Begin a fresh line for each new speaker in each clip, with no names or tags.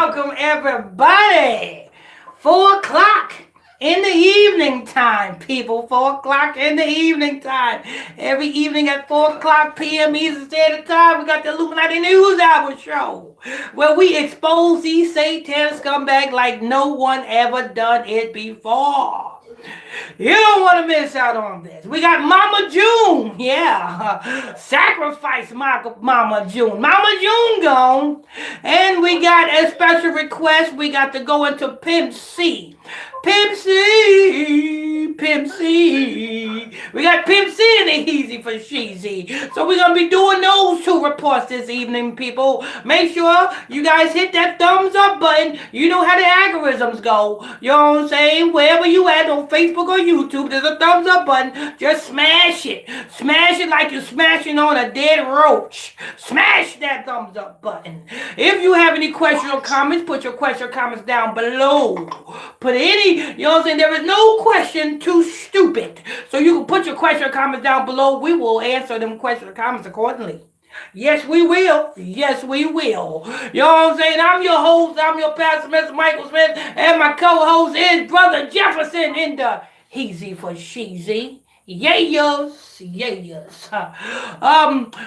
welcome everybody. 4 o'clock in the evening time, people. 4 o'clock in the evening time. Every evening at 4 o'clock p.m. Eastern Standard Time, we got the Illuminati News Hour show, where we expose these satanic scumbags like no one ever done it before. You don't want to miss out on this. We got Mama June. Yeah. Sacrifice Mama June. Mama June gone. And we got a special request. We got to go into Pimp C. Pimp C. Pimp C. We got Pimp C and the Easy for Sheezy. So we're going to be doing those two reports this evening, people. Make sure you guys hit that thumbs up button. You know how the algorithms go. You know what I'm saying? Wherever you at on Facebook or YouTube, there's a thumbs up button. Just smash it. Smash it like you're smashing on a dead roach. Smash that thumbs up button. If you have any questions or comments, put your question or comments down below. Put any, you know what I'm saying? There is no question too stupid. So you can put your question or comments down below. We will answer them questions or comments accordingly. Yes, we will. Yes, we will. You know what I'm saying? I'm your host. I'm your pastor, Mr. Michael Smith. And my co-host is Brother Jefferson in the Easy for Sheezy. Yes.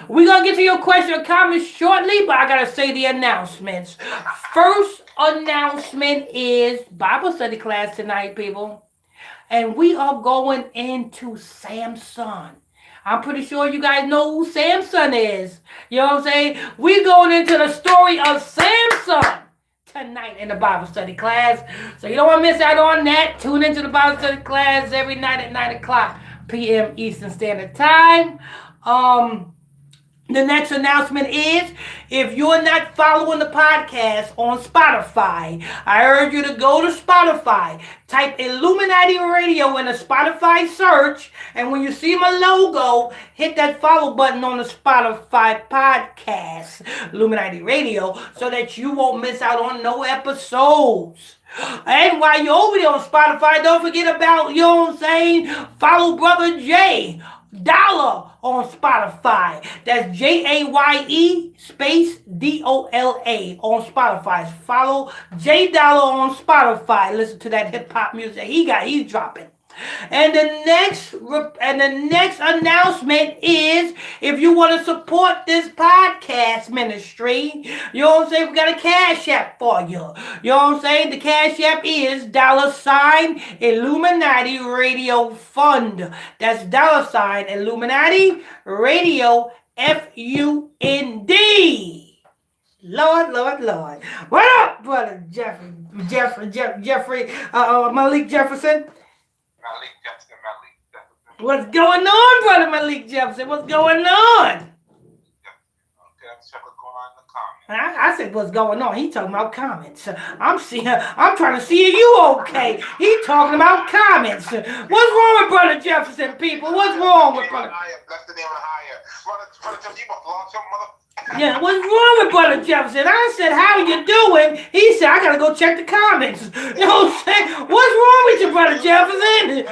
We're going to get to your question or comments shortly, but I got to say the announcements. First announcement is Bible study class tonight, people. And we are going into Samson. I'm pretty sure you guys know who Samson is. You know what I'm saying? We're going into the story of Samson tonight in the Bible study class. So you don't want to miss out on that. Tune into the Bible study class every night at 9 o'clock p.m. Eastern Standard Time. The next announcement is, if you're not following the podcast on Spotify, I urge you to go to Spotify, type Illuminati Radio in the Spotify search, and when you see my logo, hit that follow button on the Spotify podcast, Illuminati Radio, so that you won't miss out on no episodes. And while you're over there on Spotify, don't forget about, you know what I'm saying, follow Brother Jay Dollar on Spotify. That's Jaye space DOLA on Spotify. Follow Jay Dollar on Spotify. Listen to that hip hop music he's dropping. And the next announcement is, if you want to support this podcast ministry, you know what I'm saying, we got a cash app for you. You know what I'm saying? The cash app is $ Illuminati Radio Fund. That's $ Illuminati Radio FUND. Lord. What up, brother Jeffrey Malik Jefferson?
Malik Jefferson.
What's going on, brother Malik Jefferson? What's going on?
Okay, let's check what's going on in the comments.
I said what's going on. He talking about comments. I'm trying to see if you okay. He talking about comments. What's wrong with brother Jefferson, people? What's wrong with brother?
That's the name of the higher. Brother Jefferson, you must launch your mother.
Yeah, what's wrong with brother Jefferson? I said, how you doing? He said, I gotta go check the comments. You know what I'm saying? What's wrong with you, brother Jefferson?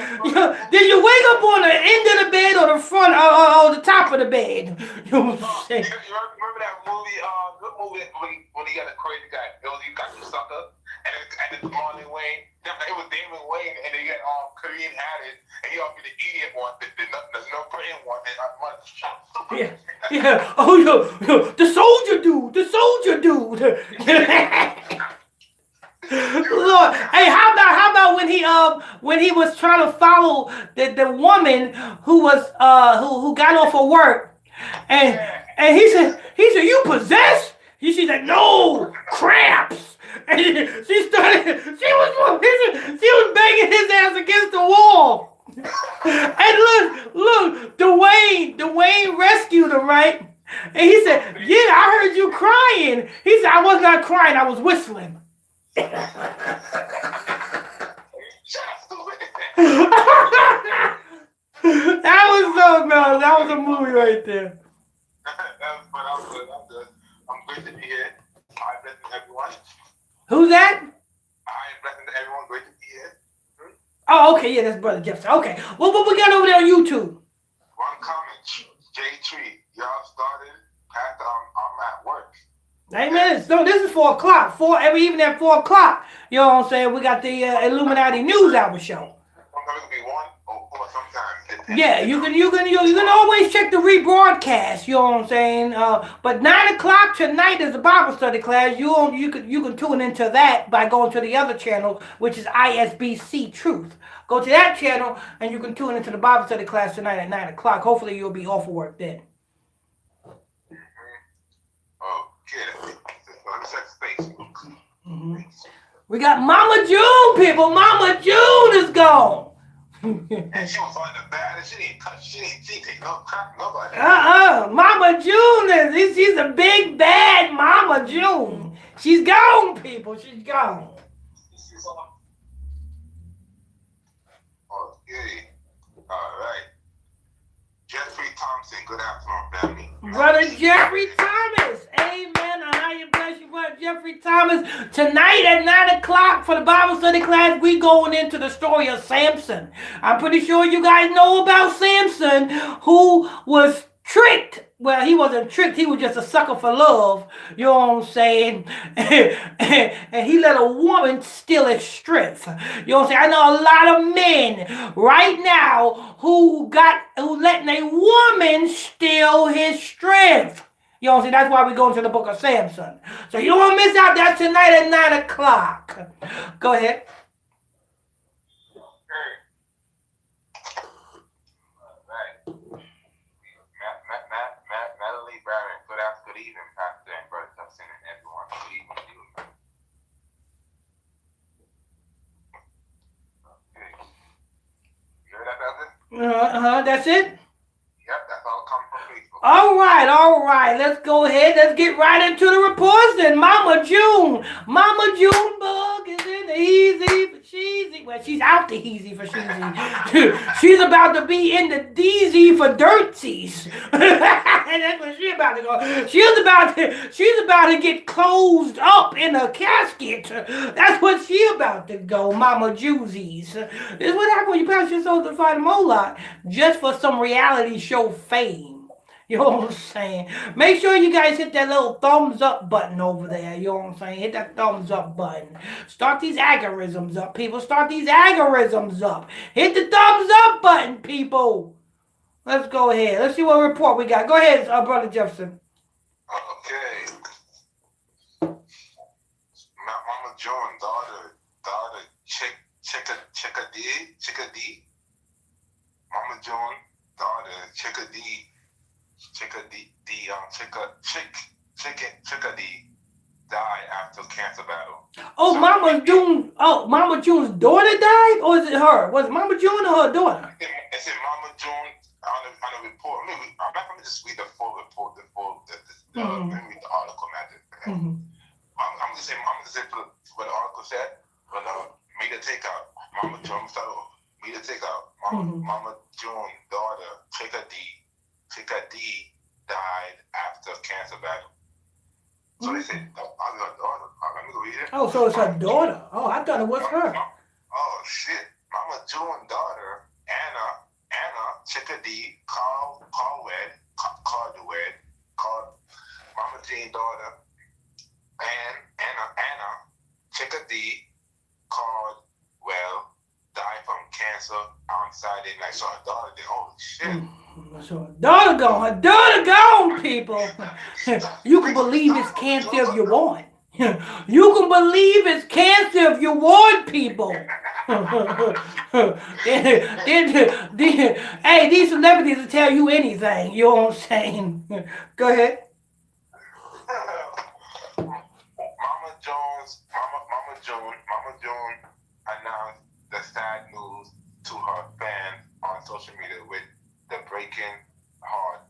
Did you wake up on the end of the bed or the front or the top of the bed? You know what I'm saying?
You remember that movie, good movie when he got a crazy guy? It was You Got You Sucker, and it's Marlon Wayne. It was Damon Wayne, and they got Korean Harris, and he offered the idiot one, the no Korean one, and
Yeah. Oh, yo, the soldier dude. Lord, hey, how about when he was trying to follow the woman who was who got off of work, and he said you possessed? She said no, cramps. And she was banging his ass against the wall. And look, Dwayne rescued him, right? And he said, yeah, I heard you crying. He said, I was not crying, I was whistling. That was a movie right there.
I'm good. I'm great to be here. Hi, blessings to everyone.
Who's that?
Hi, blessings to everyone. Great to be here.
Oh, okay, yeah, that's Brother Jefferson. Okay, what we got over there on YouTube?
One comment, J Tree. Y'all started. I'm at work.
Amen. So this is 4 o'clock. Every evening at 4 o'clock. You know what I'm saying? We got the Illuminati News Hour show.
Sometimes it can be 1 or sometimes.
Yeah, you can always check the rebroadcast. You know what I'm saying? But 9 o'clock tonight is a Bible study class. You can tune into that by going to the other channel, which is ISBC Truth. Go to that channel and you can tune into the Bible study class tonight at 9 o'clock. Hopefully you'll be off of work then.
Okay. Let me set space.
Mm-hmm. We got Mama June, people. Mama June is gone.
And she was on the bad. She didn't touch. She didn't take no crap. Nobody.
Mama June she's a big bad Mama June. She's gone, people. She's gone.
Okay. All right. Jeffrey Thompson. Good afternoon, family.
Brother Jeffrey Thomas. Amen. And how you bless you, Brother Jeffrey Thomas. Tonight at 9 o'clock for the Bible study class, we going into the story of Samson. I'm pretty sure you guys know about Samson, who was tricked. Well, he wasn't tricked. He was just a sucker for love. You know what I'm saying? And he let a woman steal his strength. You know what I'm saying? I know a lot of men right now who letting a woman steal his strength. You know what I'm saying? That's why we go into the book of Samson. So you don't want to miss out. That's tonight at 9 o'clock. Go ahead.
Natalie Barron, good evening, Pastor and Brother Thompson and everyone. Good evening to you. Okay. You heard that, Pastor?
That's it?
Yep, that's all coming from Facebook.
All right. Let's go ahead. Let's get right into the reports then. Mama June Bug is in the easy for cheesy. Well, she's out the easy for cheesy. She's about to be in the deezy for dirtsies. And that's what she's about to go. She's about to get closed up in a casket. That's what she's about to go, Mama Juicies. This is what happens when you pass yourself to fight a lot just for some reality show fame. You know what I'm saying? Make sure you guys hit that little thumbs up button over there. You know what I'm saying? Hit that thumbs up button. Start these algorithms up, people. Start these algorithms up. Hit the thumbs up button, people. Let's go ahead. Let's see what report we got. Go ahead, Brother Jefferson.
Okay. Mama Joan, daughter, Chickadee. Mama Joan, daughter, Chickadee died after cancer battle.
Oh, so, Mama June's daughter died? Or is it her? Was it Mama June or her daughter?
It's in Mama June on the report. I'm not going to just read the full report, let me read the article, magic. I'm just saying for what the article said, but me to take out Mama June, me to take out Mama June, daughter, Chickadee died after cancer battle. So they said, her daughter. Let me go read it.
Oh, so it's her daughter. Oh, I thought it was her.
Oh, shit. Mama June, daughter, Anna Chickadee, Caldwell, Mama Jane, daughter, and Anna Chickadee, Caldwell, died from cancer on Saturday night. So her daughter did, holy shit.
So her daughter gone, people. You can believe it's cancer if you want. You can believe it's cancer if you want, people. Hey, these celebrities will tell you anything. You know what I'm saying? Go ahead.
Mama June announced the sad news to her fans on social media with the breaking heart.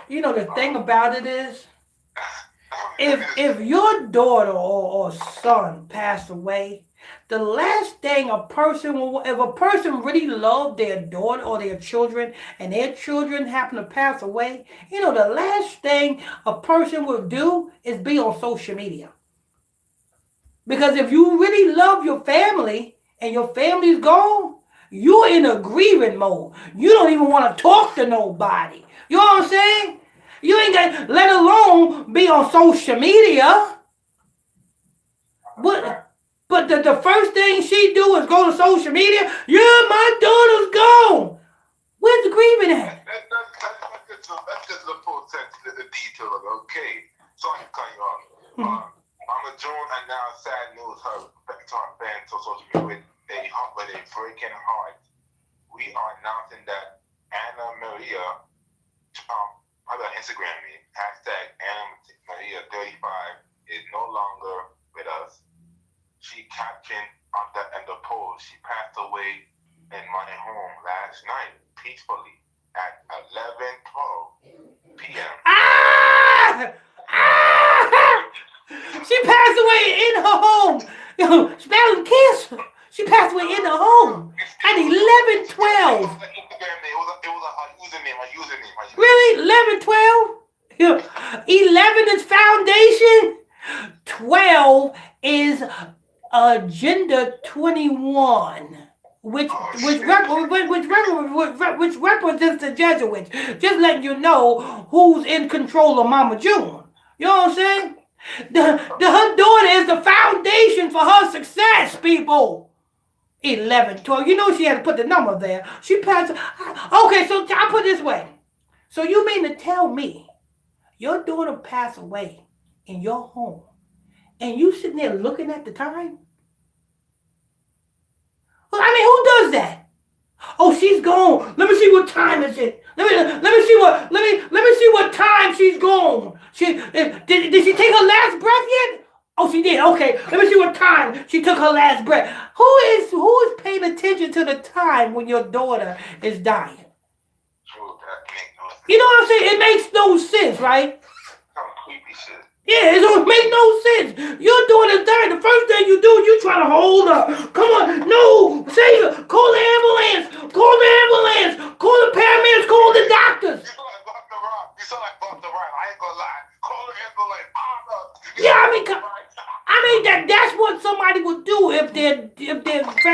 You know, the thing about it is, if your daughter or son passed away, the last thing if a person really loved their daughter or their children and their children happen to pass away, you know, the last thing a person will do is be on social media. Because if you really love your family and your family's gone, you're in a grieving mode. You don't even want to talk to nobody. You know what I'm saying? You ain't got, let alone be on social media. But the first thing she do is go to social media. Yeah, my daughter's gone. Where's the grieving at?
Let's get to the full sense, the detail of it. Okay, so I can cut you off. Mama June and now sad news. Her fans on social media with a breaking heart. We are announcing that Anna Maria, other Instagram me, hashtag Anna Maria 35 is no longer with us. She captioned on the post, she passed away in my home last night, peacefully, at 11:12 p.m.
She passed away in her home. She battling cancer. She passed away in her home at 11:12.
It was a username.
Really? 11:12? 11 is foundation. 12 is Agenda 21, which represents the Jesuits. Just letting you know who's in control of Mama June. You know what I'm saying? Her daughter is the foundation for her success, people. 11:12. You know she had to put the number there. She passed. Okay, so I'll put it this way. So you mean to tell me your daughter passed away in your home and you sitting there looking at the time? Well, I mean, who does that? Oh, she's gone. Let me see what time is it. Let me see what time she's gone. Did she take her last breath yet? Oh, she did. Okay, let me see what time she took her last breath. Who is paying attention to the time when your daughter is dying? You know what I'm saying? It makes no sense, right? Yeah, it don't make no sense. Your daughter's dying. The first thing you do, you try to hold her. Come on, no, save her. Call the ambulance. Call the ambulance. Call the paramedics. Call the doctors.
You sound like Buck the Right. I ain't gonna lie. Call the ambulance.
Yeah, I mean that's what somebody would do if their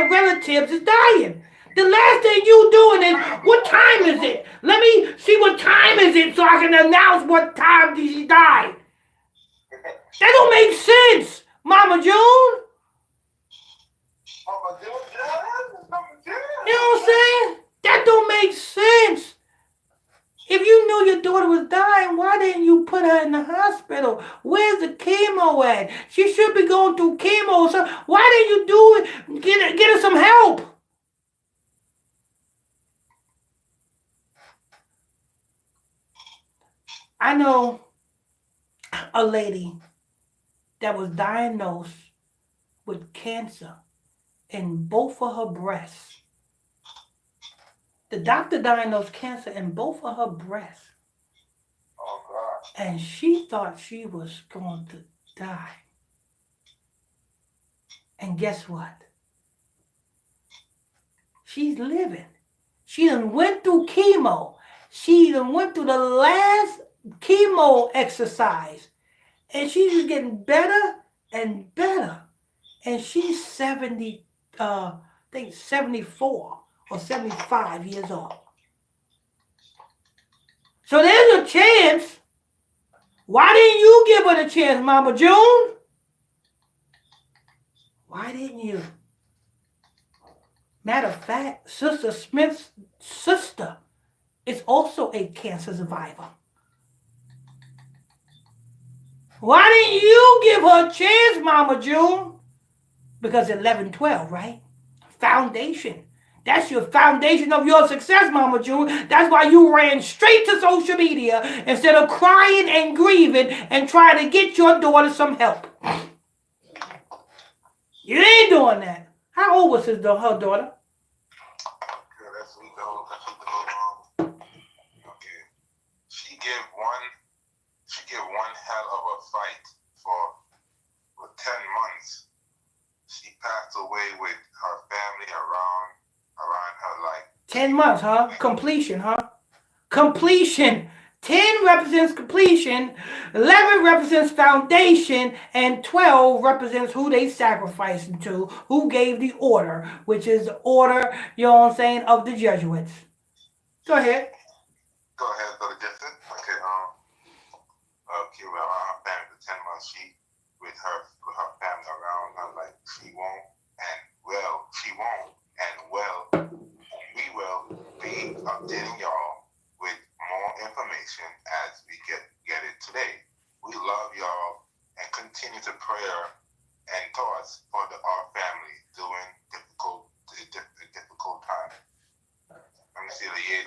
relatives is dying. The last thing you doing is, what time is it? Let me see what time is it so I can announce what time did she die. That don't make sense, Mama June. You know what I'm saying? That don't make sense. If you knew your daughter was dying, why didn't you put her in the hospital? Where's the chemo at? She should be going through chemo. So why didn't you do it? Get her some help. I know a lady that was diagnosed with cancer in both of her breasts. The doctor diagnosed cancer in both of her breasts.
Oh, God.
And she thought she was going to die. And guess what? She's living. She done went through chemo. She done went through the last chemo exercise. And she's just getting better and better. And she's 74 or 75 years old. So there's a chance. Why didn't you give her the chance, Mama June? Why didn't you? Matter of fact, Sister Smith's sister is also a cancer survivor. Why didn't you give her a chance, Mama June? Because 11:12, right? Foundation. That's your foundation of your success, Mama June. That's why you ran straight to social media instead of crying and grieving and trying to get your daughter some help. You ain't doing that. How old was her daughter?
Okay. She gave one hell of a fight for 10 months. She passed away with her family around her life.
10 months, huh? Completion, huh? Completion. 10 represents completion, 11 represents foundation, and 12 represents who they sacrificing to, who gave the order, which is the order, you know what I'm saying, of the Jesuits. Go ahead.
Go ahead, Brother Justin. Okay, she with her family around her like she won't and we will be updating y'all with more information as we get it today. We love y'all and continue to prayer and thoughts for our family during difficult time. Let me see the age.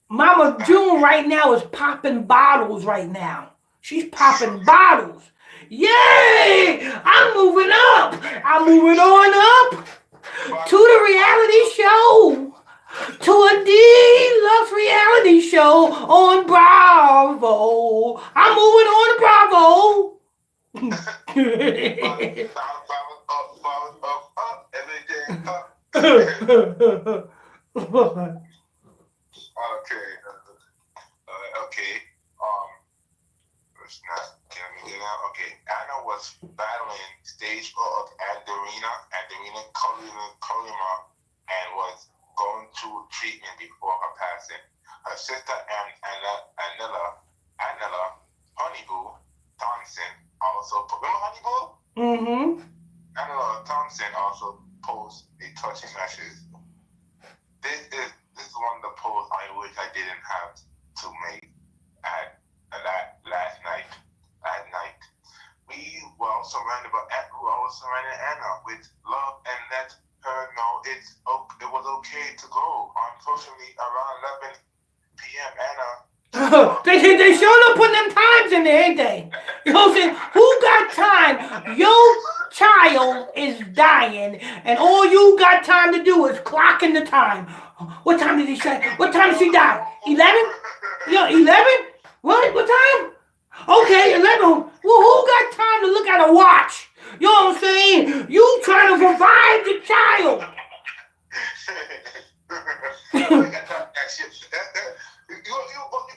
Mama June right now is popping bottles right now. She's popping bottles. Yay! I'm moving up. I'm moving on up to the reality show. To a deluxe reality show on Bravo. I'm moving on to Bravo.
Okay. Okay. Anna was battling stage 4 of adrenal colioma, and was going through treatment before her passing. Her sister Anella Honeyboo Thompson also. Remember Honeyboo?
Mm-hmm.
Anella Thompson also posted a touching message. This is one of the posts I wish I didn't have to make at last night. We were surrounded Anna with love and let her know it was okay to go. Unfortunately, around 11 p.m. Anna.
They showed up putting them times in there, ain't they? You know what I'm saying? Who got time? Your child is dying, and all you got time to do is clocking the time. What time did he say? What time did she die? 11? Yo, 11? What? What time? Okay, 11. Well, who got time to look at a watch? You know what I'm saying? You trying to revive the child.
You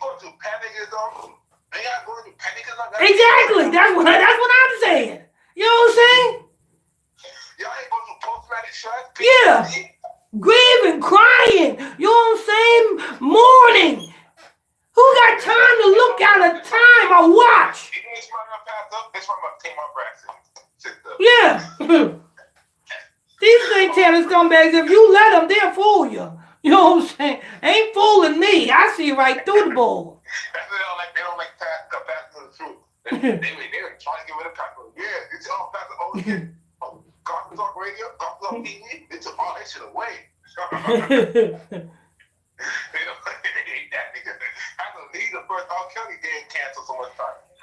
going to panic is on? They got going to panic is on?
Exactly. That's what I'm saying. You know what I'm saying?
Y'all ain't going to post-traumatic stress?
Yeah. Grieving, crying. You know what I'm saying? Mourning. Who got time to look at a time or watch? Yeah. These satanic scumbags, if you let them, they'll fool you. You know what I'm saying? Ain't fooling me. I see right through the bull.
They don't like pass through the truth. They were trying to get rid of Pastor. Yeah, it's all Pastor. Oh, shit. Gospel Talk Radio, Gospel Talk TV. They took all that shit away.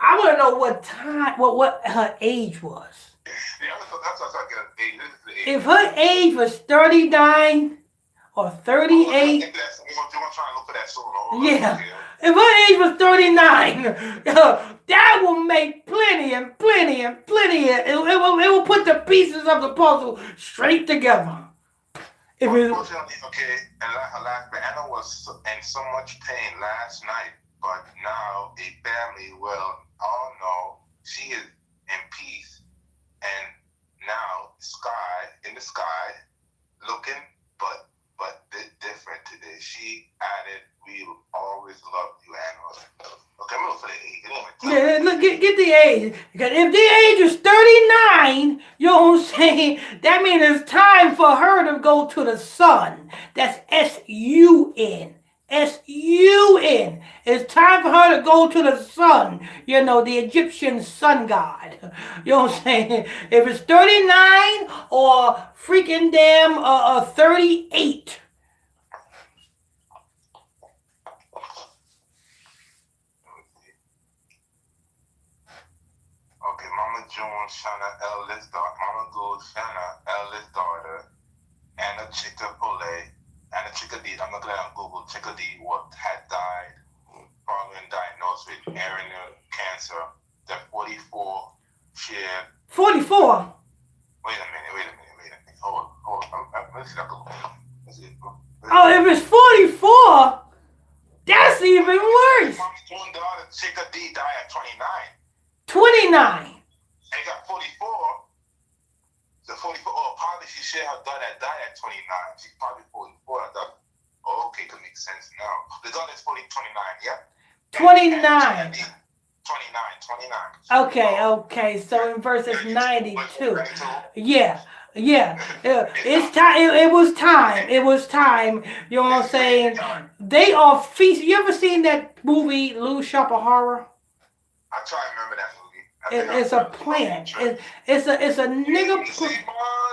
I want to know what time, what her age was. If her age was 39 or 38, yeah. If her age was 39, that will make plenty. It will put the pieces of the puzzle straight together.
Unfortunately, Anna was in so much pain last night, but now the family will all know she is in peace, and now in the sky, looking but different today. She added, "We will always love you, Anna." Okay, I'm gonna put the age.
Yeah, look, get the age. Because if the age is 39, you know what I'm saying? That means it's time for her to go to the sun. That's S-U-N. S-U-N. It's time for her to go to the sun. You know, the Egyptian sun god. You know what I'm saying? If it's 39 or freaking damn 38.
Okay, Mama June, Shanna, eldest daughter. Mama Gould, Shanna, eldest daughter. Anna Chickadee. I'm looking at on Google. Chickadee had died following diagnosed with urinary cancer. The 44 shared.
44?
Wait a minute. Hold on. Let's see.
Oh, if it's 44, that's even worse.
Mama June daughter Chickadee died at 29.
29.
And you got 44. The 44. Oh, probably she shared her daughter that died at 29. She's probably 44. I thought, okay, could make sense now. The daughter is 29, yeah?
29.
29.
Okay. So in verses 92. Yeah. It's time. It was time. It was time. You know what I'm saying? They are feast. You ever seen that movie, Little Shop of Horror?
I try to remember that movie.
It's a plant. It's a nigga.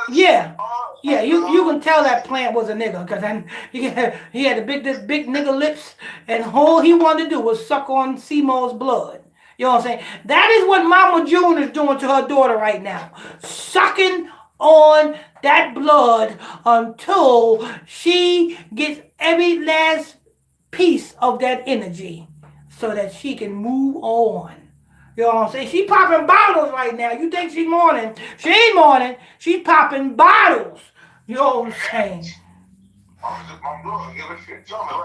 Yeah. You can tell that plant was a nigga because he had the big nigga lips, and all he wanted to do was suck on Seymour's blood. You know what I'm saying? That is what Mama June is doing to her daughter right now, sucking on that blood until she gets every last piece of that energy, so that she can move on. You know what I'm saying? She popping bottles right now. You think she's mourning? She ain't mourning. She's popping bottles. You know what I'm saying?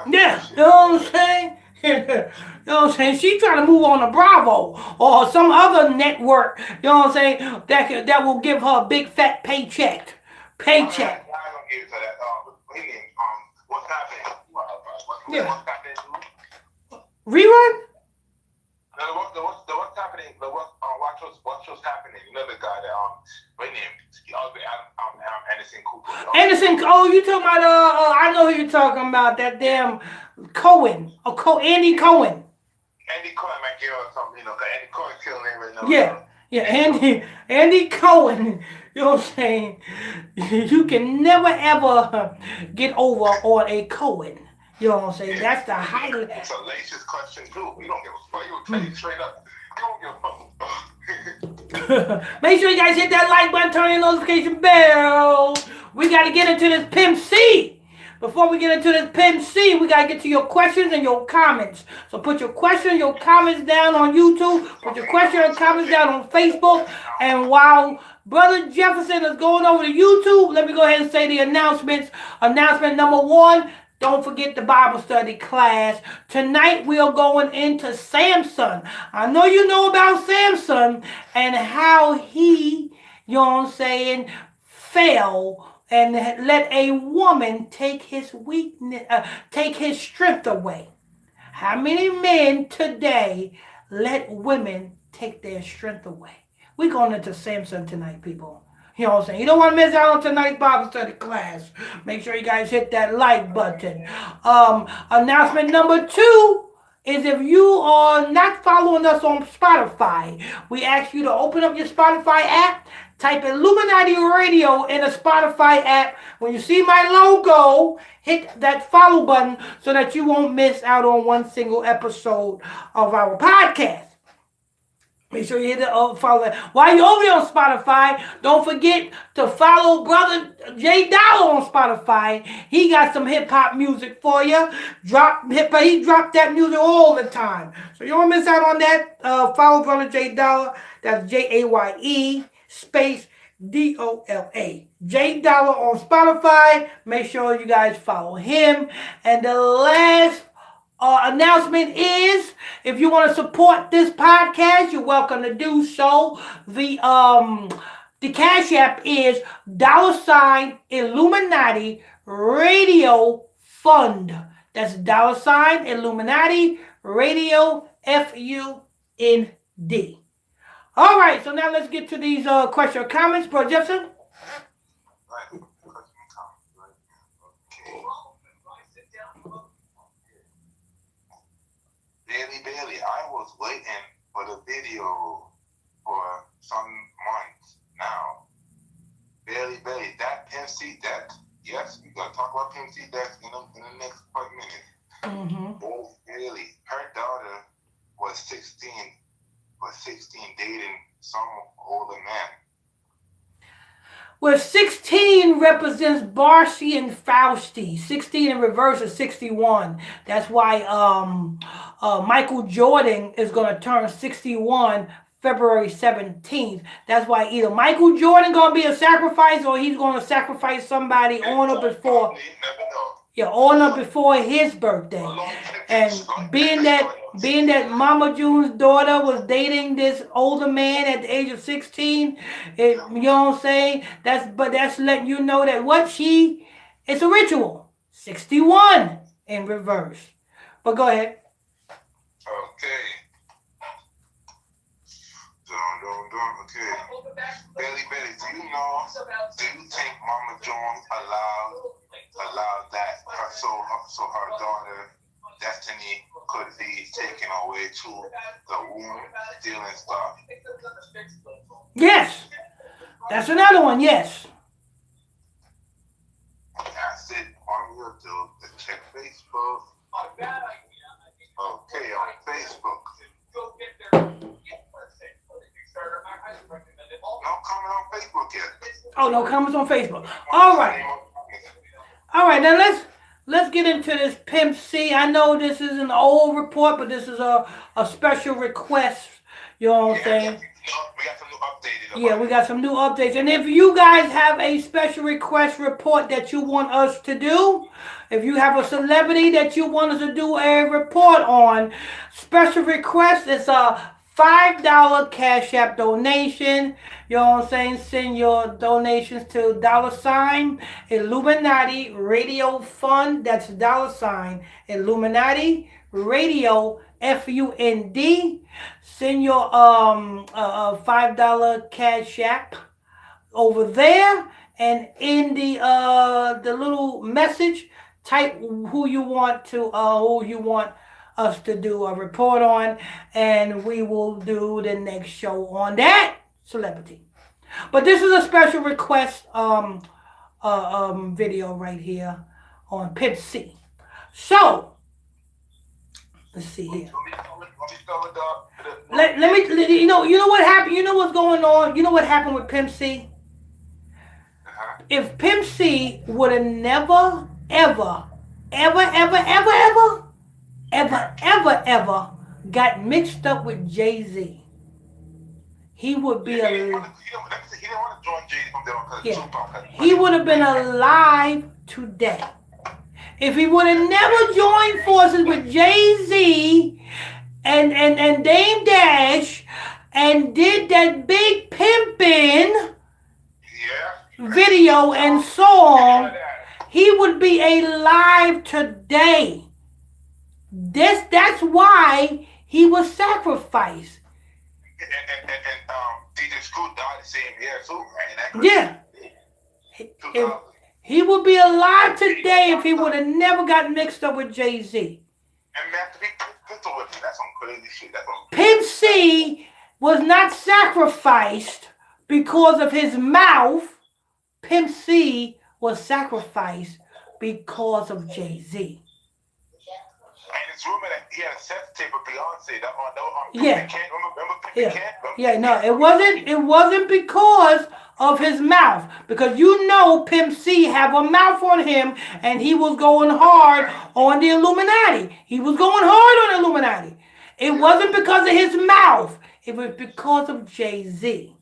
Yeah, you know what I'm saying? You know what I'm saying? She's trying to move on to Bravo or some other network, you know what I'm saying, that will give her a big fat paycheck.
What's happening?
Yeah. Rerun?
What's happening? Watch what's happening. You know the guy that what name? Anderson Cooper.
Anderson. Oh, you talking about I know who you're talking about. That damn Cohen. Andy Cohen.
Andy Cohen might give us something, because Andy Cohen killing him right now.
Yeah. Andy Cohen. You know what I'm saying? You can never ever get over on a Cohen. You know what I'm saying? That's the highlight.
It's a salacious question too. You don't give a fuck. You will tell you straight up. You don't give a fuck.
Make sure you guys hit that like button, turn your notification bell. We got to get into this Pimp C. Before we get into this Pimp C, we got to get to your questions and your comments. So put your questions, your comments down on YouTube. Put your questions and comments down on Facebook. And while Brother Jefferson is going over to YouTube, let me go ahead and say the announcements. Announcement number 1. Don't forget the Bible study class. Tonight we are going into Samson. I know you know about Samson and how he, you know what I'm saying, fell and let a woman take his weakness, take his strength away. How many men today let women take their strength away? We're going into Samson tonight, people. You know what I'm saying? You don't want to miss out on tonight's Bible study class. Make sure you guys hit that like button. Announcement number 2 is if you are not following us on Spotify, we ask you to open up your Spotify app, type Illuminati Radio in the Spotify app. When you see my logo, hit that follow button so that you won't miss out on one single episode of our podcast. Make sure you hit the follow that. While you're over there on Spotify, don't forget to follow Brother J Dollar on Spotify. He got some hip-hop music for you. He dropped that music all the time. So you don't miss out on that. Follow Brother J Dollar. That's Jaye space DOLA. J Dollar on Spotify. Make sure you guys follow him. And the last announcement is, if you want to support this podcast, you're welcome to do so. The Cash App is $ Illuminati Radio Fund. That's $ Illuminati Radio FUND. All right, so now let's get to these questions or comments, Bro Jefferson.
Bailey, I was waiting for the video for some months now. Bailey, that Pimp C death, yes, we're going to talk about Pimp C death in the next 5 minutes.
Mm-hmm.
Bailey, her daughter was 16 dating some older man.
Well, 16 represents Barcy and Fausti. 16 in reverse is 61. That's why Michael Jordan is going to turn 61 February 17th. That's why either Michael Jordan going to be a sacrifice or he's going to sacrifice somebody on or before. Yeah, on or before his birthday. And being that Mama June's daughter was dating this older man at the age of 16, you know what I'm saying? That's letting you know that it's a ritual. 61 in reverse. But go ahead.
Okay. Bailey, do you think Mama Jones allowed that so her daughter Destiny could be taken away to the womb stealing stuff?
Yes. That's another one, yes.
That's it. All we'll do is check Facebook. Okay, on Facebook. No comment on Facebook yet.
Oh, no comments on Facebook. All right. All right, now let's get into this Pimp C. I know this is an old report, but this is a special request. You know what I'm saying?
We got some new updates.
Yeah, we got some new updates. And if you guys have a special request report that you want us to do, if you have a celebrity that you want us to do a report on, special request is a $5 Cash App donation. You know what I'm saying? Send your donations to $ Illuminati Radio Fund. That's $ Illuminati Radio FUND. Send your $5 Cash App over there, and in the little message, type who you want us to do a report on, and we will do the next show on that celebrity. But this is a special request video right here on Pimp C. So let's see here. Let me, you know what happened? You know what's going on? You know what happened with Pimp C? If Pimp C would have never, ever got mixed up with Jay-Z, he would be he would have been alive today. If he would have never joined forces with Jay-Z and Dame Dash and did that big pimpin' video and song, he would be alive today. That's why he was sacrificed.
And DJ Screw died the same year too.
Yeah. He would be alive today if he would have never got mixed up with Jay-Z.
And Master P, that's some crazy shit.
Pimp C was not sacrificed because of his mouth. Pimp C was sacrificed because of Jay-Z.
And it's rumored that he had a sex tape with Beyonce.
Yeah.
Remember
Yeah, no, it wasn't because of his mouth. Because you know Pimp C have a mouth on him, and he was going hard on the Illuminati. He was going hard on the Illuminati. It wasn't because of his mouth. It was because of Jay-Z.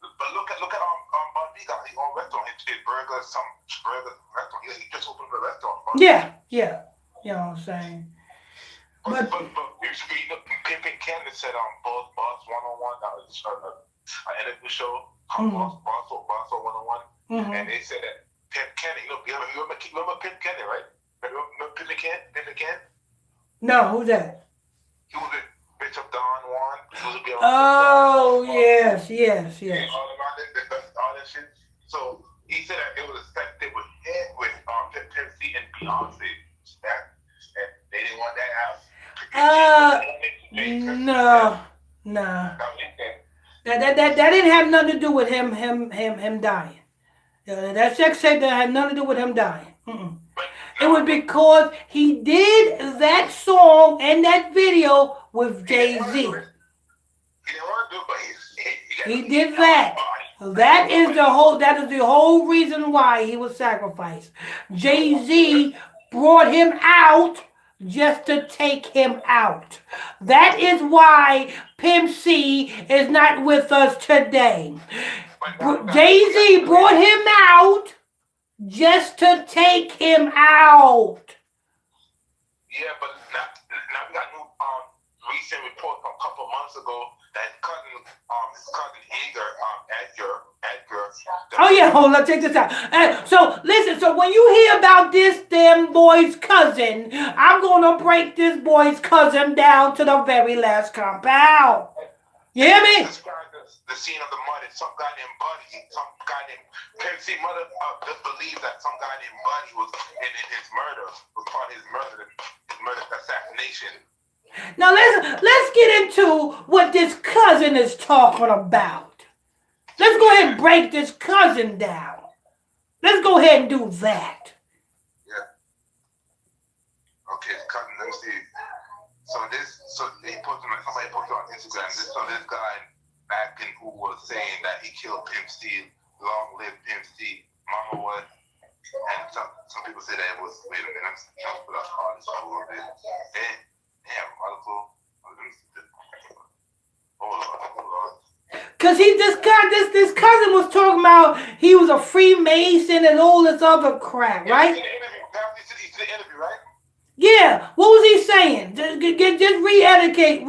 But look at Bundy got his own restaurant. His burger restaurant. He just opened a restaurant.
Yeah. You know what I'm saying?
But usually Pimp Candace said Boss 101. That was an interview show called Boss 101, and they said that Pimp Candy. You remember Pimp Candy, right? Remember Pimp Candy?
No, who's that?
He was a bitch of Don Juan.
Oh, yes.
All that shit. So he said that it was affected with Pimp C and Beyonce. And they didn't want that out.
No. That didn't have nothing to do with him dying. That sex tape that had nothing to do with him dying. It was because he did that song and that video with Jay-Z. He did that. That is the whole reason why he was sacrificed. Jay-Z brought him out just to take him out. That is why Pimp C is not with us today. Jay-Z brought him out just to take him out.
Yeah, but now we got new recent report from a couple months ago that his cousin Edgar.
Oh yeah, hold on, check this out. So listen, so when you hear about this damn boy's cousin, I'm gonna break this boy's cousin down to the very last compound. You hear me?
the scene of the murder. Some guy named Buddy, some guy named Pimp C mother just believes that some guy named Buddy was in his murder, was part of his murder assassination.
Now let's get into what this cousin is talking about. Let's go ahead and break this cousin down. Let's go ahead and do that.
Yeah. Okay, cousin. Let me see. Somebody posted on Instagram. This guy back in who was saying that he killed Pimp C, long live Pimp C, Mama was, and some people say that it was. Wait a minute, I'm trying to put up all this a little bit. And damn, article. Hold on.
Cause this cousin was talking about he was a Freemason and all this other crap, right?
He's in the interview, right?
Yeah, what was he saying? Just re-educate.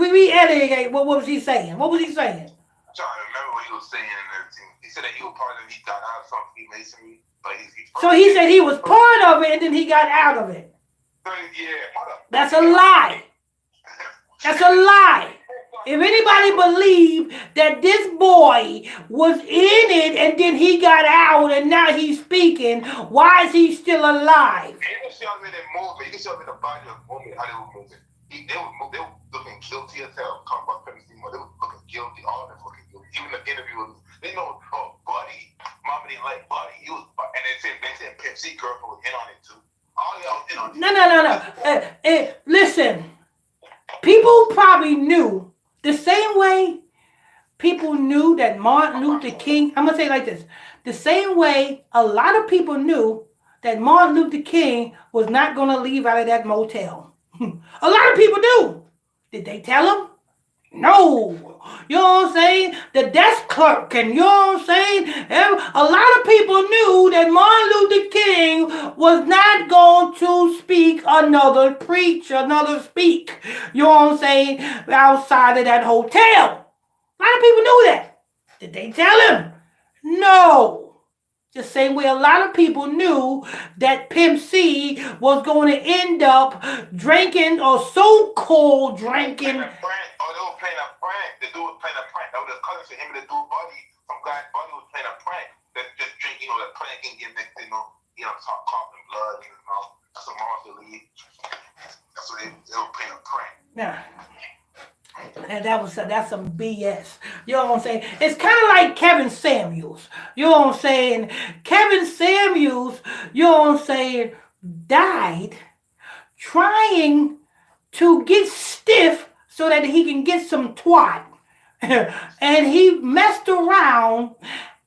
What was he saying? What was he saying?
I'm trying to remember what he was saying and everything. He said that he was part of it. He got out of some Freemasonry, but
so he said he was part of it and then he got out of it.
Yeah.
That's a lie. That's a lie. If anybody believed that this boy was in it and then he got out and now he's speaking, why is he still alive?
You can show me the movement. You can show me the body of the movement, how they were moving. They were looking guilty as hell. Talking about Pimp C, they were looking guilty. All of them looking guilty. Even the interviewers, they know, Buddy, Mama didn't like Buddy. And they said Pimp C girlfriend was in on it too. All y'all was in on it.
No. Listen, people probably knew. The same way people knew that Martin Luther King, I'm going to say it like this. The same way a lot of people knew that Martin Luther King was not going to leave out of that motel. A lot of people knew. Did they tell him? No. You know what I'm saying? The desk clerk, and you know what I'm saying? A lot of people knew that Martin Luther King was not going to speak another speak. You know what I'm saying? Outside of that hotel. A lot of people knew that. Did they tell him? No. The same way a lot of people knew that Pimp C was going to end up drinking or so-called drinking.
They were playing a prank. The dude was playing a prank. That was the cousin to him and the dude Buddy. Some guy Buddy was playing a prank. That just drink, that prank and get next thing, talk coughing blood, That's a monster lead. That's what they were playing a prank.
Yeah. And that's some BS. You know what I'm saying? It's kind of like Kevin Samuels. You know what I'm saying? Kevin Samuels, you know what I'm saying, died trying to get stiff so that he can get some twat. And he messed around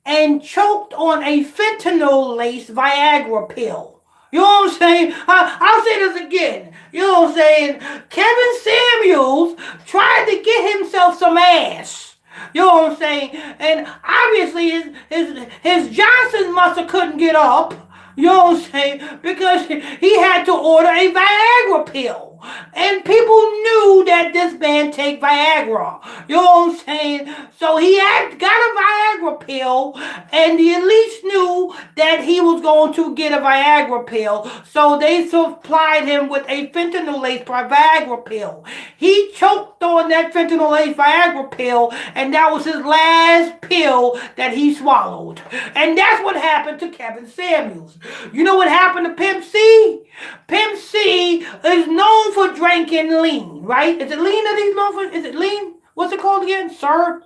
and choked on a fentanyl-laced Viagra pill. You know what I'm saying? I'll say this again. You know what I'm saying? Kevin Samuels tried to get himself some ass. You know what I'm saying? And obviously his Johnson muscle couldn't get up. You know what I'm saying? Because he had to order a Viagra pill. And people knew that this man take Viagra. You know what I'm saying? So he got a Viagra pill, and the elites knew that he was going to get a Viagra pill. So they supplied him with a fentanyl-laced Viagra pill. He choked on that fentanyl-laced Viagra pill, and that was his last pill that he swallowed. And that's what happened to Kevin Samuels. You know what happened to Pimp C? Pimp C is known for drinking lean, right? Is it lean that he's known for? Is it lean? What's it called again? Syrup?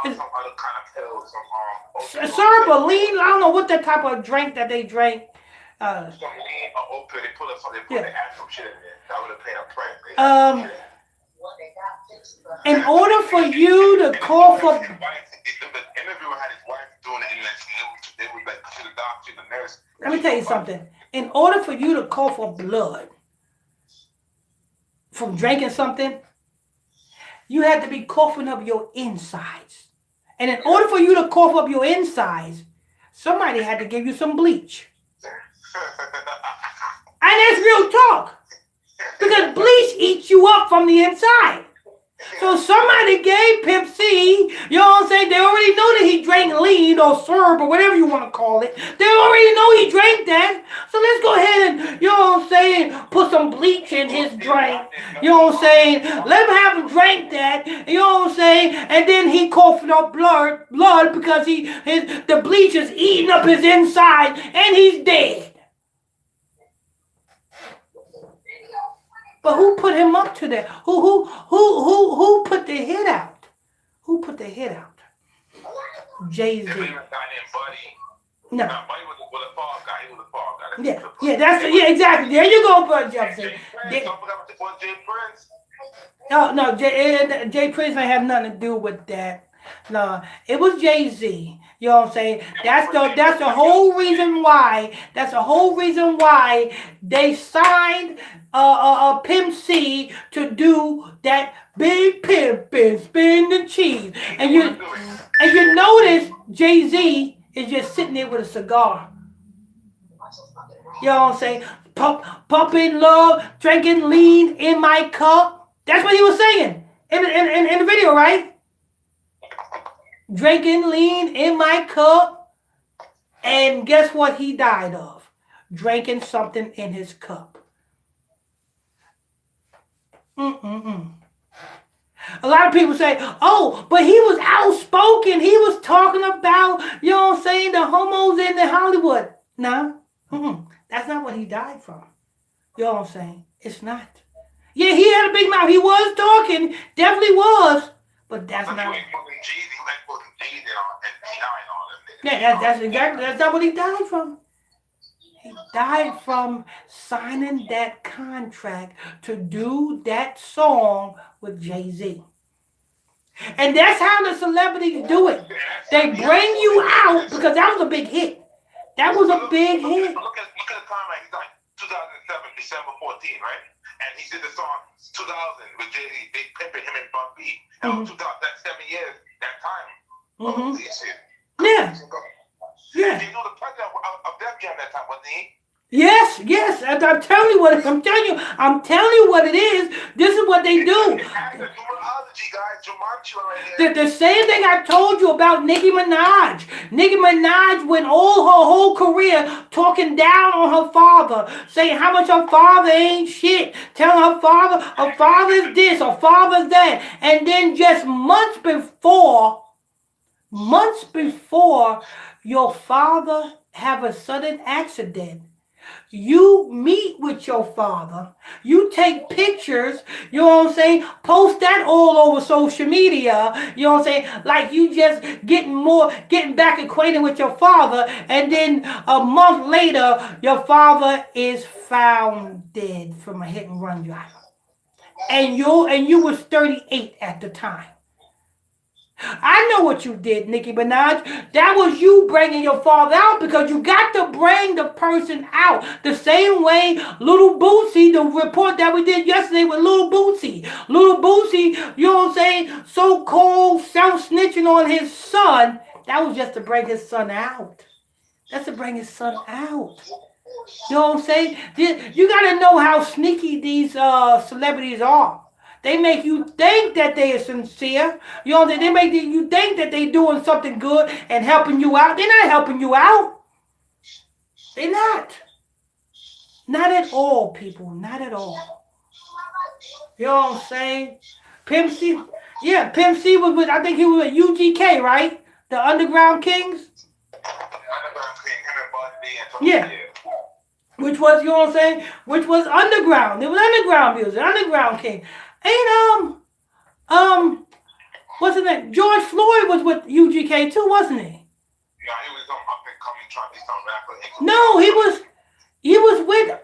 Some other kind of pills.
Syrup or lean? I don't know what that type of drink that they drank.
Some lean or opiate. They put the actual shit in there. That would have played a prank.
In order for you to call for...
The interviewer had his wife doing it, and they was like to the doctor, the nurse.
Let me tell you something. In order for you to call for blood from drinking something, you had to be coughing up your insides. And in order for you to cough up your insides, somebody had to give you some bleach. And that's real talk. Because bleach eats you up from the inside. So somebody gave Pimp C, you know what I'm saying? They already know that he drank lean or syrup or whatever you want to call it. They already know he drank that. So let's go ahead and, you know what I'm saying, put some bleach in his drink. You know what I'm saying? Let him have him drink that. You know what I'm saying? And then he coughing up blood because the bleach is eating up his inside and he's dead. But who put him up to that? Who put the hit out? Who put the hit out? Jay-Z.
There was a guy named Buddy.
No.
Buddy was a fall guy. He was a fall guy.
Yeah, exactly. There you go, Bud Jefferson.
Don't forget what Jay Prince.
No, Jay Prince ain't have nothing to do with that. No, it was Jay-Z. You know what I'm saying? That's the whole reason why. That's the whole reason why they signed Pimp C to do that big pimpin', spin the cheese. And you notice Jay-Z is just sitting there with a cigar. You know what I'm saying? Pumping love, drinking lean in my cup. That's what he was saying in the video, right? Drinking lean in my cup. And guess what he died of? Drinking something in his cup. A lot of people say, oh, but he was outspoken. He was talking about, you know what I'm saying, the homos in the Hollywood. No. That's not what he died from. You know what I'm saying? It's not. Yeah, he had a big mouth. He was talking. Definitely was. But that's not. Yeah, that's not what he died from. He died from signing that contract to do that song with Jay-Z. And that's how the celebrities do it. They bring you out because that was a big hit. That was a big hit.
Look at the timeline. He's like 2007, December 14, right? And he did the song 2000 with Jay-Z, Big Pimp, him and Bun B. That was 2000, that's 7 years, that time.
Yeah. Yeah.
You know the president of Def Jam that time, wasn't he?
Yes. I'm telling you what it is. This is what they do. The same thing I told you about Nicki Minaj. Nicki Minaj went all her whole career talking down on her father, saying how much her father ain't shit, telling her father's this, her father's that, and then just months before your father have a sudden accident, you meet with your father, you take pictures, you know what I'm saying, post that all over social media, you know what I'm saying, like you just getting back acquainted with your father, and then a month later, your father is found dead from a hit and run drive. And you was 38 at the time. I know what you did, Nicki Minaj. That was you bringing your father out because you got to bring the person out. The same way Little Boosie, the report that we did yesterday with Little Boosie. Little Boosie, you know what I'm saying, so-called self-snitching on his son. That was just to bring his son out. That's to bring his son out. You know what I'm saying? You got to know how sneaky these celebrities are. They make you think that they are sincere. You know, they make you think that they're doing something good and helping you out. They're not helping you out. They're not. Not at all, people. Not at all. You know what I'm saying? Pimp C. Yeah, Pimp C was with, I think he was with UGK, right? The Underground Kings. Yeah. Which was, you know what I'm saying? Which was underground. It was underground music. Underground King. Ain't what's his name? George Floyd was with UGK too, wasn't he?
Yeah, he was up and coming trying to be some rapper.
No, he was with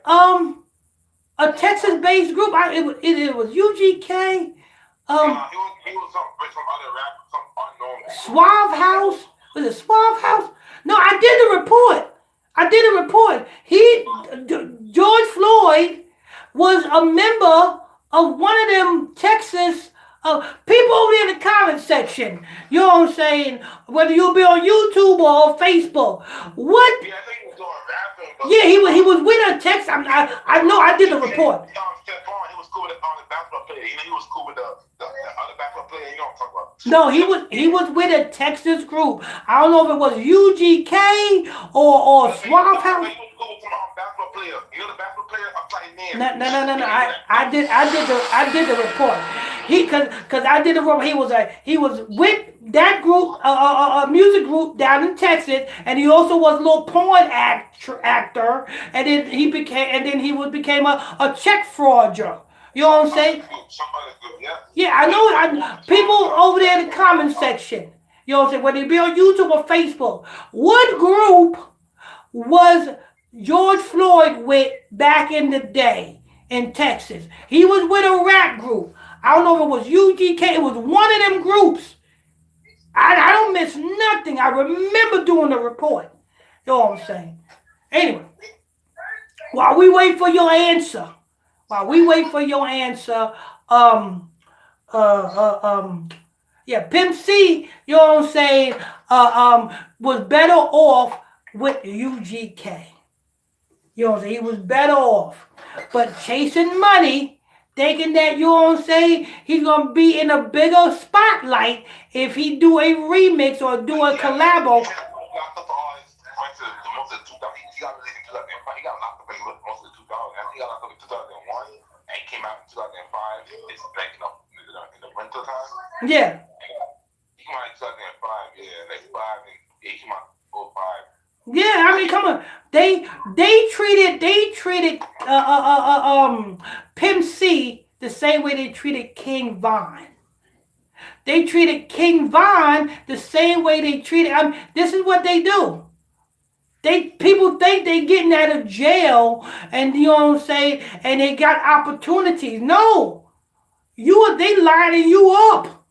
a Texas-based group. It was UGK.
He was with some other rapper, some unknown.
Suave House. Was it Suave House? No, I did a report. George Floyd was a member of one of them Texas people over there in the comment section. You know what I'm saying? Whether you'll be on YouTube or Facebook. What?
Yeah, I think he was doing rapping.
Yeah, he was with a Texas. I know. I did the report.
He was cool with the basketball player. He was cool with the other basketball
No, he was with a Texas group. I don't know if it was UGK or Swamp House.
He was cool with some basketball player. You know the basketball player? I'm trying his name.
No. I did the report. Cause I did the report. He was with that group, a music group down in Texas, and he also was a little porn actor, and then he became a check frauder. You know what I'm saying? Yeah, I know. People over there in the comment section. You know what I'm saying? Whether it be on YouTube or Facebook, what group was George Floyd with back in the day in Texas? He was with a rap group. I don't know if it was UGK. It was one of them groups. I don't miss nothing. I remember doing the report. You know what I'm saying? Anyway, while we wait for your answer, yeah, Pimp C, you know what I'm saying, was better off with UGK. You know what I'm saying? He was better off. But chasing money, thinking that, you know what I'm saying, he's going to be in a bigger spotlight if he do a remix or do a collabo.
He got released in 2005. He got locked up in most of the 2000s. He got locked up in 2001 and came out in 2005. It's like, in the winter time.
Yeah.
He came out in 2005, yeah. Like 5 and he came out in 05.
Yeah, I mean, come on. They treated Pimp C the same way they treated King Von. They treated King Von the same way they treated. This is what they do. People think they getting out of jail, and you know what I'm saying, and they got opportunities. No, they lining you up.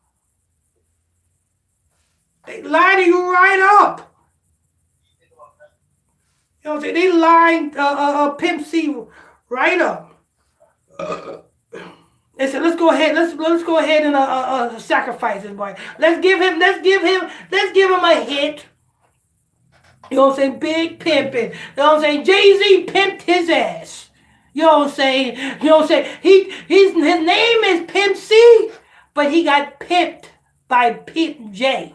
They lining you right up. You know what I'm saying? They lined Pimp C right up. They said, let's go ahead. Let's go ahead and sacrifice this boy. Let's give him a hit. You know what I'm saying? Big pimping. You know what I'm saying? Jay-Z pimped his ass. You know what I'm saying? You know what I'm saying? His name is Pimp C, but he got pimped by Pimp J.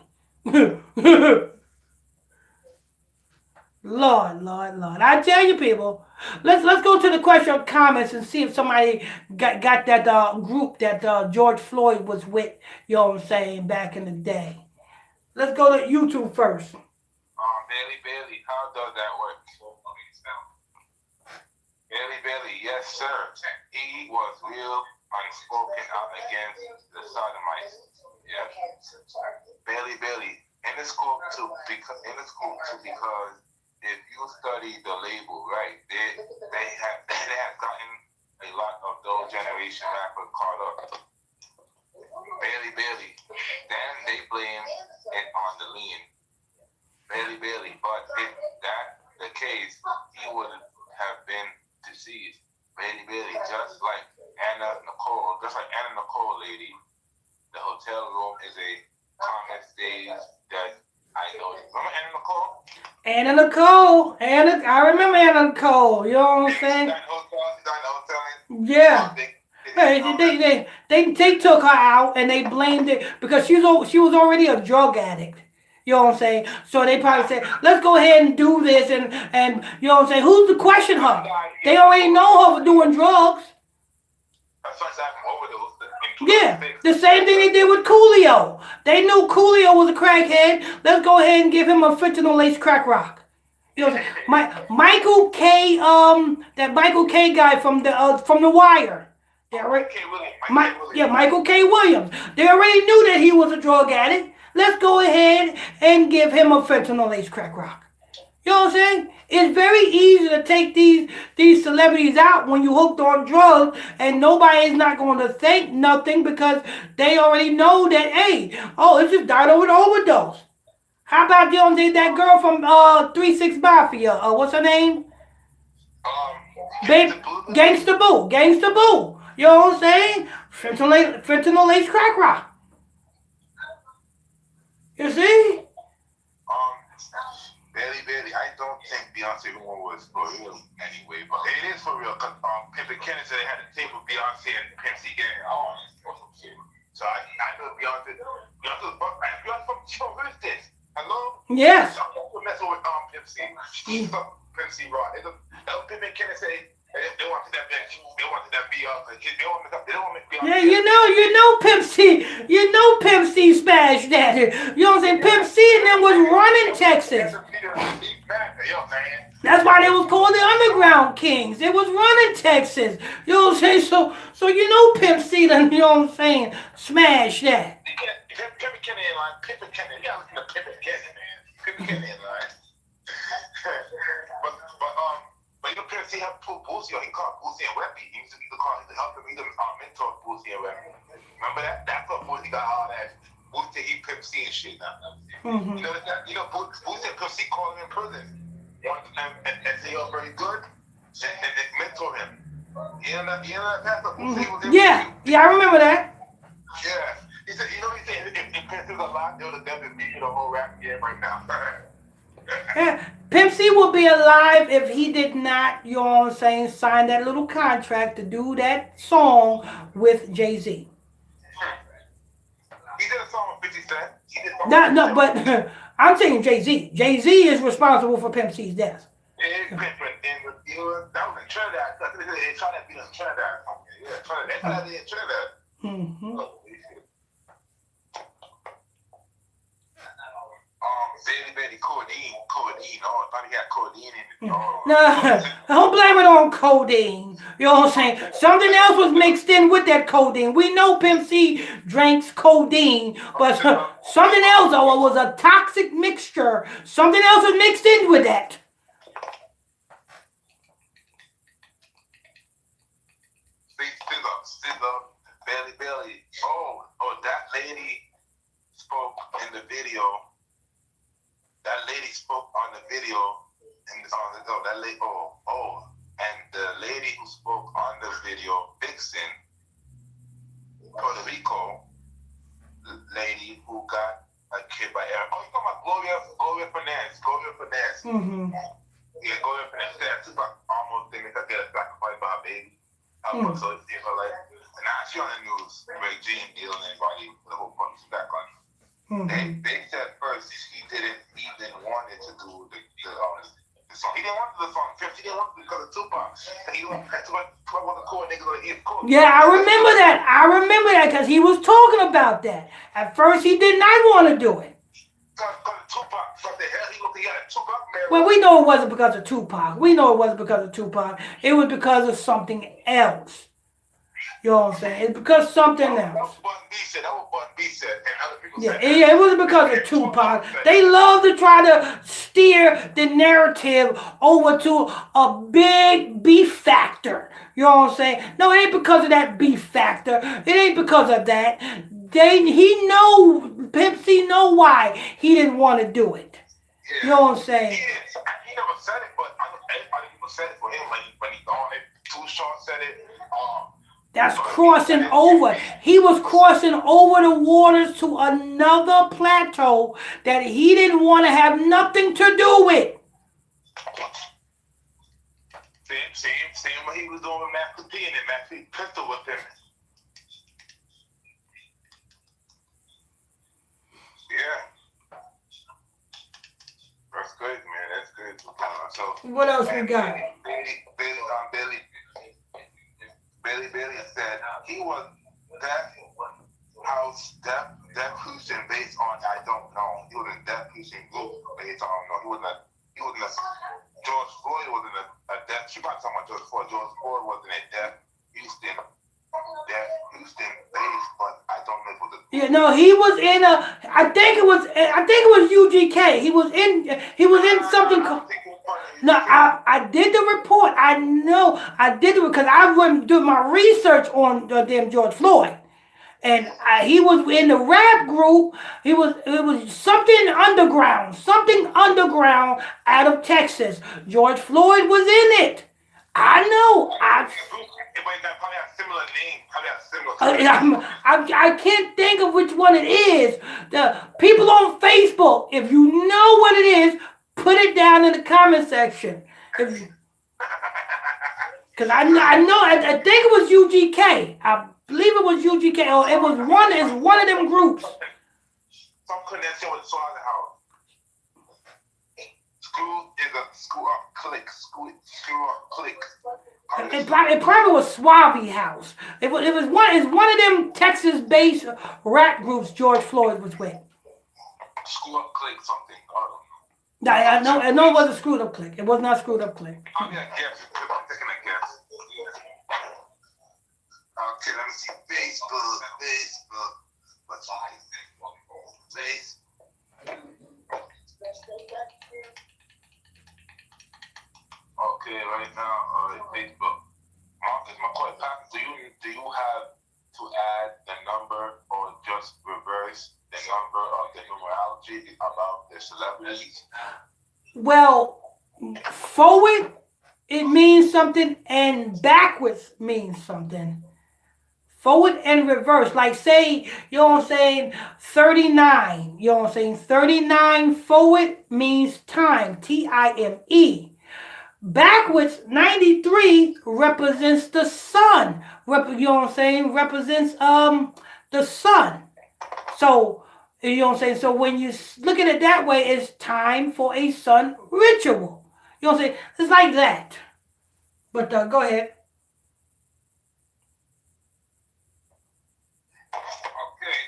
Lord. I tell you, people. Let's go to the question of comments and see if somebody got that group that George Floyd was with. You know what I'm saying? Back in the day. Let's go to YouTube first.
Bailey, how does that work? Bailey, yes, sir. He was real unspoken out against the sodomites. Yeah. Bailey, in the school too, because if you study the label, right, they have gotten a lot of those generation rappers caught up. Bailey, then they blame it on the lean. Bailey, but if that the case, he would have been deceased. Bailey, just like Anna Nicole, lady, the hotel room is a common stage that I know. Remember Anna Nicole?
I remember Anna Nicole. You know what I'm saying? Yeah. They took her out and they blamed it because she was already a drug addict. You know what I'm saying? So they probably said, let's go ahead and do this and you know what I'm saying? Who's to question her? They already know her for doing drugs. Yeah, the same thing they did with Coolio. They knew Coolio was a crackhead. Let's go ahead and give him a fentanyl-laced crack rock. You know what I'm saying? Michael K. That Michael K. guy from the Wire. Michael K. Williams. They already knew that he was a drug addict. Let's go ahead and give him a fentanyl-laced crack rock. You know what I'm saying? It's very easy to take these celebrities out when you hooked on drugs, and nobody's not going to think nothing because they already know that, hey, it just died over the overdose. How about that girl from 3 6 Mafia? What's her name? Gangsta Boo. You know what I'm saying? Fentanyl-laced crack rock. You see?
Bailey, I don't think Beyonce one was for real anyway, but it is for real because Pimp and Kennedy said they had a tape with Beyonce and Pimp C getting on or some shit. So I know Beyonce Hello?
Yes.
I'm messing with Pimp C. Pimp C Rod. Pimp and Kenny say they wanted that bitch. They wanted that be up. They want me to be up.
Yeah, you know Pimp C. You know Pimp C smashed that. You know what I'm saying? Pimp C and them was running Texas. That's why they was called the Underground Kings. They was running Texas. You know what I'm saying? So you know Pimp C done, you know what I'm saying, smash that.
Pimp and Kenny in line. Pimp and Kenny. Yeah, listen to Pimp and Kenny, man. Pimp and Kenny in line. But you know, Pimp C helped pull Boosie. He called Boosie and Weppy. He used to help him. He mentor Boosie and Weppy. Remember that? That's what Boosie got all that. Boosie he Pimp C and shit now. Mm-hmm. You know Boosie and Pimp C called him in prison. And say you're very good and mentor him. You know that? Boosie was in
Yeah, I remember that.
Yeah. He said, if Pimp C was alive, they would have done the whole rap game right now.
Yeah. Pimp C will be alive if he did not, you know what I'm saying, sign that little contract to do that song with Jay-Z.
He did a song with 50 Cent.
No, but I'm saying Jay-Z. Jay-Z is responsible for Pimp C's death.
Yeah, that was in Trinidad. They tried to beat us in Trinidad. Yeah, Trinidad. They tried to be in Trinidad.
Mm-hmm.
Baby, codeine. Oh, I thought he had codeine in it. Oh.
No, don't blame it on codeine. You know what I'm saying? Something else was mixed in with that codeine. We know Pimp C drinks codeine, but something else was a toxic mixture. Something else was mixed in with that.
Belly. Oh, that lady spoke in the video. That lady spoke on the video in the song. And the lady who spoke on the video, Vixen, Puerto Rico lady who got a kid by Eric. Oh, you talking about Gloria Finesse. Mm-hmm. Yeah, Gloria Finesse. That's about almost thing that get sacrificed by her baby. So it's in her life. And now she on the news. Ray J and Deal and everybody, the whole bunch back on. Mm-hmm. They said first he didn't even want it to do the song. He didn't want the song. He didn't want it because of Tupac. He wanted the cool niggas on the East Coast.
Yeah, I remember that because he was talking about that. At first, he did not want to do it.
Because of Tupac. What the hell? He had a Tupac marriage.
Well, we know it wasn't because of Tupac. It was because of something else. You know what I'm saying? It's because something else.
That was Bun B said. And other people said.
Yeah, it wasn't because of Tupac. They love to try to steer the narrative over to a big beef factor. You know what I'm saying? No, it ain't because of that beef factor. It ain't because of that. Pimp C know why he didn't want to do it.
Yeah.
You know what I'm saying?
He never said it, but everybody said it for him when he gone. Too Short said it.
That's crossing over. He was crossing over the waters to another plateau that he didn't want to have nothing to do with.
Same what he was doing with Master P and then Master P pistol with him. Yeah. That's good, man. That's good. So
what else we got?
Billy said he was Deaf House, Deaf Fusion based on I don't know. He was in Deaf Fusion group based on I don't know. He wasn't a George Floyd wasn't a Deaf. She might talk about George Floyd. George Floyd wasn't a Deaf Houston based, but I don't know what the.
Yeah, no, he was in I think it was UGK. He was in something. No, I did the report. I know I did it because I went do my research on damn George Floyd, and he was in the rap group. It was something underground out of Texas. George Floyd was in it. I know. I can't think of which one it is. The people on Facebook, if you know what it is, put it down in the comment section. Because I think it was UGK. I believe it was UGK, or it's one of them groups.
some connection with slaughterhouse. Screw is a screw up click. Screw up click.
It probably was Suave House. It was one. It's one of them Texas-based rap groups George Floyd was with.
Screw up click something.
I know it was a screwed up click. It was not screwed up click.
I'm gonna guess because I'm taking a guess. Okay, let me see. Facebook. What's face? Okay, right now, Facebook. Marcus McCoy, do you have to add the number or just reverse the number of the numerology about the celebrities?
Well, forward it means something and backwards means something. Forward and reverse. Like say, you know what I'm saying, 39. You know what I'm saying? 39 forward means time. Time. Backwards, 93 represents the sun. You know what I'm saying? Represents the sun. So, you know what I'm saying? So when you look at it that way, it's time for a sun ritual. You know what I'm saying? It's like that. But go ahead.
Okay.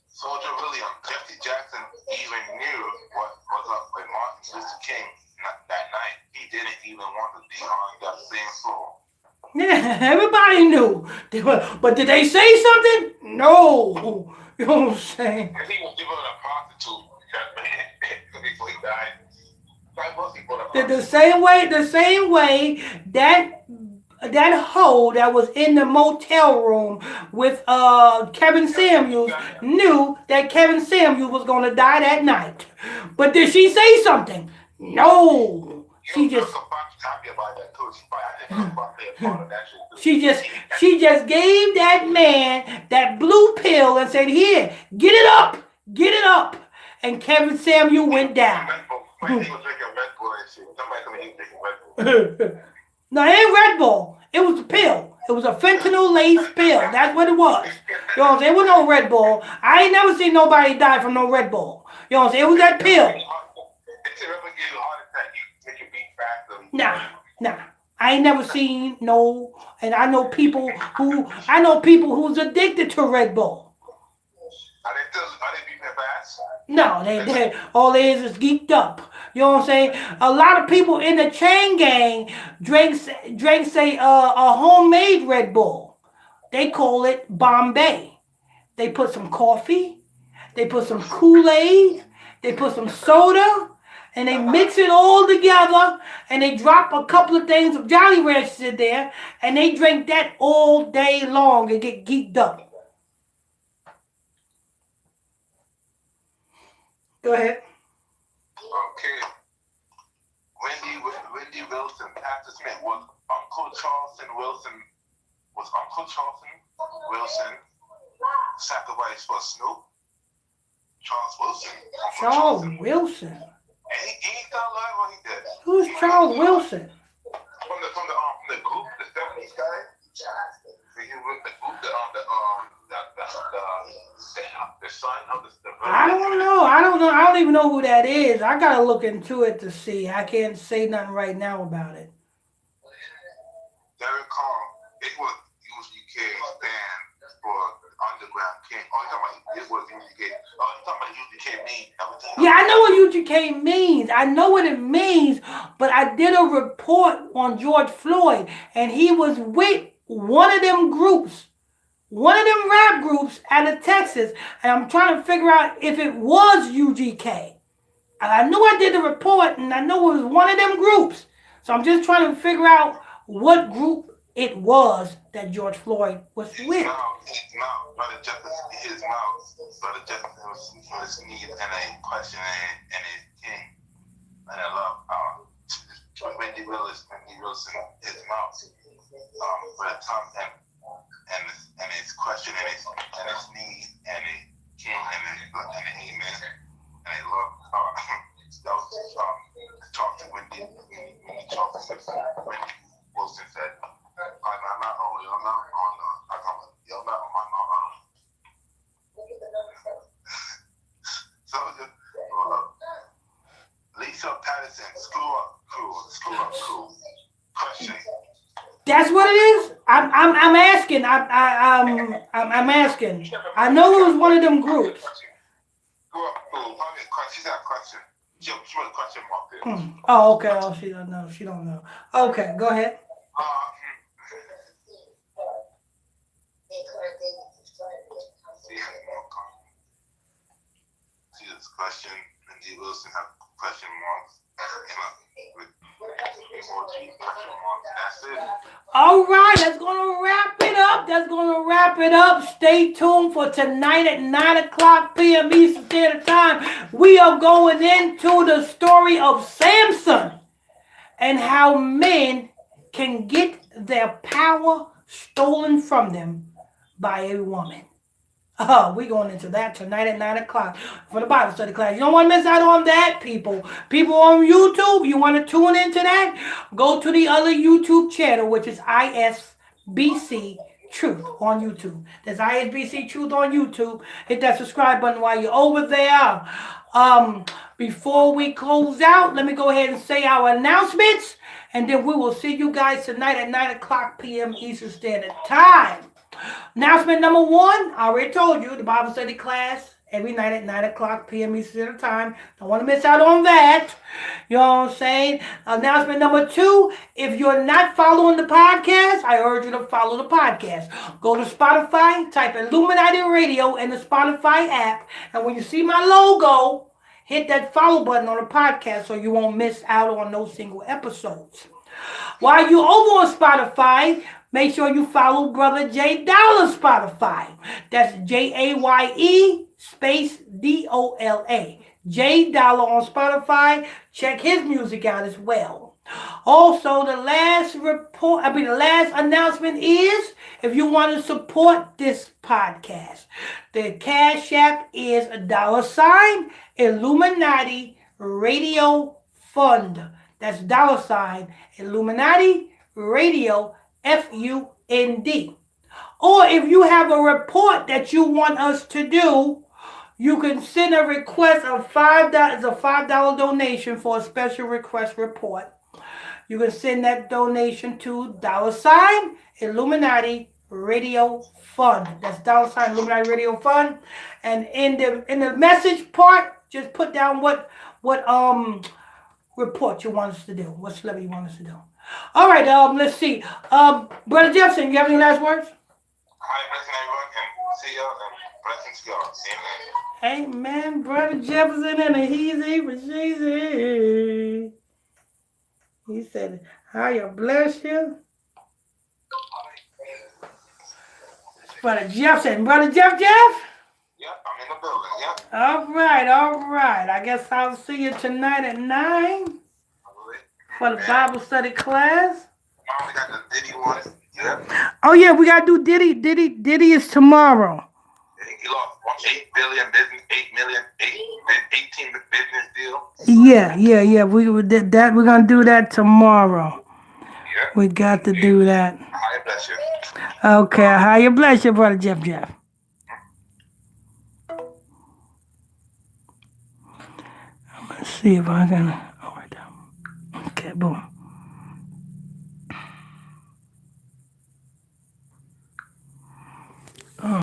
Soldier William, Jesse Jackson even knew what was up with Martin Luther King that night. He didn't even want to be on that same floor.
Yeah, everybody knew. But did they say something? No. You know what I'm saying?
Because he was giving a prostitute before he died.
The same way that hoe that was in the motel room with Kevin Samuels knew that Kevin Samuels was gonna die that night. But did she say something? No. She just gave that man that blue pill and said, "Here, get it up." And Kevin Samuel went down. No, it ain't Red Bull. It was a pill. It was a fentanyl-laced pill. That's what it was. You know what I'm saying? It was no Red Bull. I ain't never seen nobody die from no Red Bull. You know what I'm saying? It was that pill. Nah. I ain't never seen no, and I know people who's addicted to Red Bull.
Are they beating their ass?
No, they all they is geeked up. You know what I'm saying? A lot of people in the chain gang drink say a homemade Red Bull. They call it Bombay. They put some coffee, they put some Kool-Aid, they put some soda, and they mix it all together, and they drop a couple of things of Jolly Ranchers in there, and they drink that all day long and get geeked up. Go ahead.
Okay. Wendy Wilson, Pastor Smith, was Uncle Charleston Wilson sacrificed for Snoop? Charles Wilson.
Charles Wilson.
And he still alive or he dead?
Who's Charles Wilson?
From the group, the 70s guy. He was the group, the son of the.
I don't know. I don't even know who that is. I gotta look into it to see. I can't say nothing right now about it.
Derek Carl, it was UGK's band for Underground King. It was UGK. I'm talking about UGK means.
Yeah, I know what UGK means. I know what it means, but I did a report on George Floyd, and he was with one of them groups. One of them rap groups out of Texas, and I'm trying to figure out if it was UGK. I knew I did the report, and I know it was one of them groups. So I'm just trying to figure out what group it was that George Floyd was with.
Brother Justice was on his knees and a question and his king. And I love Wendy Wilson, his mouth, for the tongue and his question and his knees and his king and amen. And I love that was talk to Wendy when he talked to Wendy Wilson said, I'm not on my mouth.
what it is? I'm asking. I'm asking. I know it was one of them groups.
She's got a question. She put a question mark there.
Oh, okay. Oh, she don't know. She don't know. Okay, go ahead.
See this question, and G. Wilson have question marks. That's it.
All right, that's gonna wrap it up. That's gonna wrap it up. Stay tuned for tonight at 9:00 p.m. Eastern Standard Time. We are going into the story of Samson and how men can get their power stolen from them by a woman. We're going into that tonight at 9:00 for the Bible study class. You don't want to miss out on that, people. People on YouTube, you want to tune into that? Go to the other YouTube channel, which is ISBC Truth on YouTube. There's ISBC Truth on YouTube. Hit that subscribe button while you're over there. Before we close out, let me go ahead and say our announcements, and then we will see you guys tonight at 9:00 p.m. Eastern Standard Time. Announcement number 1, I already told you, the Bible study class every night at 9:00 p.m. Eastern Standard Time. Don't want to miss out on that. You know what I'm saying? Announcement number 2, if you're not following the podcast, I urge you to follow the podcast. Go to Spotify, type Illuminati Radio in the Spotify app, and when you see my logo, hit that follow button on the podcast so you won't miss out on no single episodes. While you're over on Spotify, make sure you follow Brother J Dollar Spotify. That's JAYE space DOLA. J Dollar on Spotify. Check his music out as well. Also, the last announcement is if you want to support this podcast, the Cash App is $, Illuminati Radio Fund. That's $, Illuminati Radio FUND. Or if you have a report that you want us to do, you can send a request of $5. It's a $5 donation for a special request report. You can send that donation to $, Illuminati Radio Fund. That's $, Illuminati Radio Fund. And in the message part, just put down what report you want us to do. What celebrity you want us to do. All right, let's see. Brother Jefferson, you have any last words?
Hi, blessing everyone, and see y'all, and blessings to y'all. Amen.
Amen, Brother Jefferson and a heezy for Jesus. He said, "How bless you." Brother Jefferson, Brother Jeff.
Yep, I'm in the building. Yep.
All right. I guess I'll see you tonight at 9 for the Bible study class.
We got the Diddy one. Yep.
Oh yeah, we gotta do Diddy. Diddy is tomorrow.
He lost 8 billion business, 18 business deal.
Yeah. We're gonna do that tomorrow. Yep. We got to do that.
Higher bless you.
Okay, higher bless you, Brother Jeff. Let's see if I can.